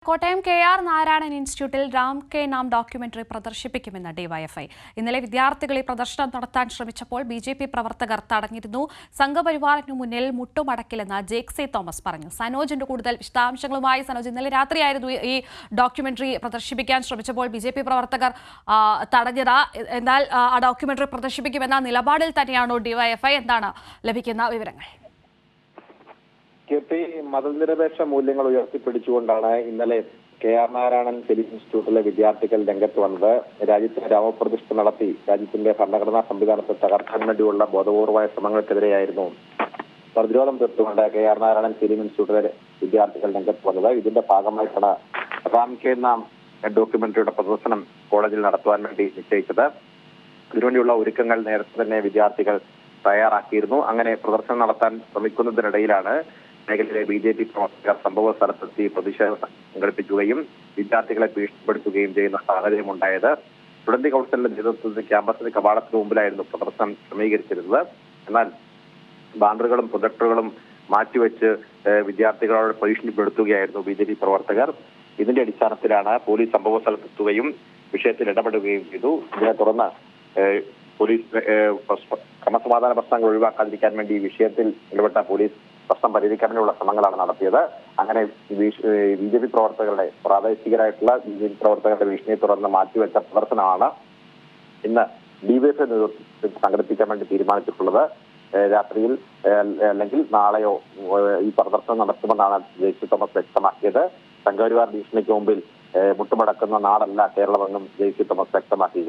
Kottayam K R. Narayanan ഇൻസ്റ്റിറ്റ്യൂട്ടിൽ Ram K നാം documentary പ്രദർശിപ്പിക്കുമെന്ന് DYFI. ഇന്നലെ വിദ്യാർത്ഥികളെ പ്രദർശനം നടത്താൻ ശ്രമിച്ചപ്പോൾ ബി.ജെ.പി. പ്രവർത്തകർ തടഞ്ഞിരുന്നു. സംഘപരിവാറിനു മുന്നിൽ മുട്ടുമടക്കില്ലെന്ന് ജേക്സി തോമസ് പറഞ്ഞു. സനോജിന്റെ കൂടുതൽ വിശദാംശങ്ങളുമായി സനോജ്, ഇന്നലെ രാത്രിയായിരുന്നു ഈ ഡോക്യുമെന്ററി പ്രദർശിപ്പിക്കാൻ ശ്രമിച്ചപ്പോൾ ബി.ജെ.പി. പ്രവർത്തകർ തടഞ്ഞത്. എന്നാൽ ആ ഡോക്യുമെന്ററി പ്രദർശിപ്പിക്കുമെന്ന നിലപാടിൽ തന്നെയാണോ ഡിവൈഎഫ്ഐ? എന്താണ് ലഭിക്കുന്ന വിവരങ്ങൾ? മതനിരപേക്ഷ മൂല്യങ്ങൾ ഉയർത്തിപ്പിടിച്ചുകൊണ്ടാണ് ഇന്നലെ കെ.ആർ. നാരായണൻ ഫിലിം ഇൻസ്റ്റിറ്റ്യൂട്ടിലെ വിദ്യാർത്ഥികൾ രംഗത്ത് വന്നത്. രാജ്യത്തിന് രാമപ്രതിഷ്ഠ നടത്തി രാജ്യത്തിന്റെ ഭരണഘടനാ സംവിധാനത്തെ തകർക്കാൻ വേണ്ടിയുള്ള ബോധപൂർവമായ ശ്രമങ്ങൾക്കെതിരെയായിരുന്നു പ്രതിരോധം തീർത്തുകൊണ്ട് കെ.ആർ. നാരായണൻ ഫിലിം ഇൻസ്റ്റിറ്റ്യൂട്ടിലെ വിദ്യാർത്ഥികൾ രംഗത്ത് വന്നത്. ഇതിന്റെ ഭാഗമായിട്ടാണ് രാം കെ നാം ഡോക്യുമെന്ററിയുടെ പ്രദർശനം കോളേജിൽ നടത്തുവാൻ വേണ്ടി നിശ്ചയിച്ചത്. ഇതിനുവേണ്ടിയുള്ള ഒരുക്കങ്ങൾ നേരത്തെ തന്നെ വിദ്യാർത്ഥികൾ തയ്യാറാക്കിയിരുന്നു. അങ്ങനെ പ്രദർശനം നടത്താൻ ശ്രമിക്കുന്നതിനിടയിലാണ് മേഖലയിലെ ബി.ജെ.പി. പ്രവർത്തകർ സംഭവ സ്ഥലത്തെത്തി പ്രതിഷേധം സംഘടിപ്പിക്കുകയും വിദ്യാർത്ഥികളെ ഭീഷണിപ്പെടുത്തുകയും ചെയ്യുന്ന സാഹചര്യം ഉണ്ടായത്. സ്റ്റുഡന്റ് കൗൺസിലിന്റെ നേതൃത്വത്തിൽ ക്യാമ്പസിന്റെ കവാടത്തിന് മുമ്പിലായിരുന്നു പ്രദർശനം ക്രമീകരിച്ചിരുന്നത്. എന്നാൽ ബാനറുകളും പ്രൊജക്ടറുകളും മാറ്റിവെച്ച് വിദ്യാർത്ഥികളോട് ഭീഷണിപ്പെടുത്തുകയായിരുന്നു ബി.ജെ.പി. പ്രവർത്തകർ. ഇതിന്റെ അടിസ്ഥാനത്തിലാണ് പോലീസ് സംഭവ സ്ഥലത്തെത്തുകയും വിഷയത്തിൽ ഇടപെടുകയും ചെയ്തു. ഇതിനെ തുടർന്ന് പോലീസ് ക്രമസമാധാന പ്രശ്നങ്ങൾ ഒഴിവാക്കാതിരിക്കാൻ വേണ്ടി ഈ വിഷയത്തിൽ ഇടപെട്ട പോലീസ് പ്രശ്നം പരിഹരിക്കാനുള്ള ശ്രമങ്ങളാണ് നടത്തിയത്. അങ്ങനെ ബി.ജെ.പി. പ്രവർത്തകരുടെ പ്രാദേശികരായിട്ടുള്ള ബി.ജെ.പി. പ്രവർത്തകരുടെ ഭീഷണിയെ തുടർന്ന് മാറ്റിവെച്ച പ്രദർശനമാണ് ഇന്ന് ഡിവൈഎഫ്ഐ നേതൃത്വത്തിൽ സംഘടിപ്പിക്കാൻ വേണ്ടി തീരുമാനിച്ചിട്ടുള്ളത്. രാത്രിയിൽ അല്ലെങ്കിൽ നാളെയോ ഈ പ്രദർശനം നടത്തുമെന്നാണ് ജേക്സി തോമസ് വ്യക്തമാക്കിയത്. സംഘപരിവാർ ഭീഷണിക്ക് മുമ്പിൽ മുട്ടുമടക്കുന്ന നാടല്ല കേരളമെന്നും ജേക്സി തോമസ് വ്യക്തമാക്കി.